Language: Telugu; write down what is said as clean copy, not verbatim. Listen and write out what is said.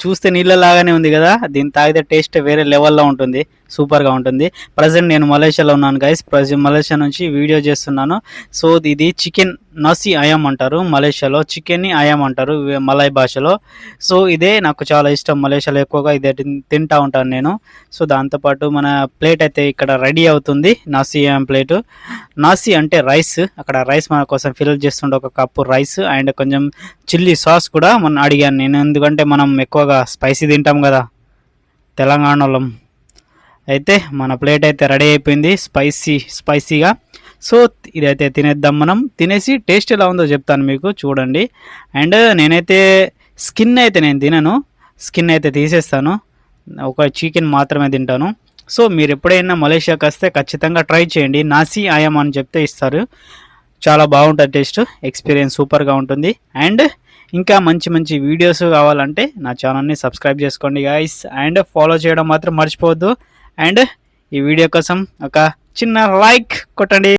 చూస్తే నీళ్ళలాగానే ఉంది కదా, దీన్ని తాగితే టేస్ట్ వేరే లెవెల్లో ఉంటుంది, సూపర్గా ఉంటుంది. ప్రజెంట్ నేను మలేషియాలో ఉన్నాను గైస్, ప్రజెంట్ మలేషియా నుంచి వీడియో చేస్తున్నాను. సో ఇది చికెన్ నసి అయామ్ అంటారు మలేషియాలో, చికెన్ని అయామ్ అంటారు మలయ్ భాషలో. సో ఇదే నాకు చాలా ఇష్టం, మలేషియాలో ఎక్కువగా ఇదే తింటా ఉంటాను నేను. సో దాంతోపాటు మన ప్లేట్ అయితే ఇక్కడ రెడీ అవుతుంది, నాసి అయామ్ ప్లేటు. నాసి అంటే రైస్, అక్కడ రైస్ మన కోసం ఫిల్ చేస్తుండే ఒక కప్పు రైస్ అండ్ కొంచెం చిల్లీ సాస్ కూడా మొన్న అడిగాను నేను, ఎందుకంటే మనం ఎక్కువగా స్పైసీ తింటాం కదా తెలంగాణలో. అయితే మన ప్లేట్ అయితే రెడీ అయిపోయింది స్పైసీగా. సో ఇదైతే తినేద్దాం, మనం తినేసి టేస్ట్ ఎలా ఉందో చెప్తాను మీకు, చూడండి. అండ్ నేనైతే స్కిన్ అయితే నేను తినను, స్కిన్ అయితే తీసేస్తాను, ఒక చికెన్ మాత్రమే తింటాను. సో మీరు ఎప్పుడైనా మలేషియాకి వస్తే ఖచ్చితంగా ట్రై చేయండి, నాసి ఆయామ్ అని చెప్తే ఇస్తారు, చాలా బాగుంటుంది టేస్ట్, ఎక్స్పీరియన్స్ సూపర్గా ఉంటుంది. అండ్ ఇంకా మంచి మంచి వీడియోస్ కావాలంటే నా ఛానల్ని సబ్స్క్రైబ్ చేసుకోండి గాయస్, అండ్ ఫాలో చేయడం మాత్రం మర్చిపోవద్దు. అండ్ ఈ వీడియో కోసం ఒక చిన్న లైక్ కొట్టండి.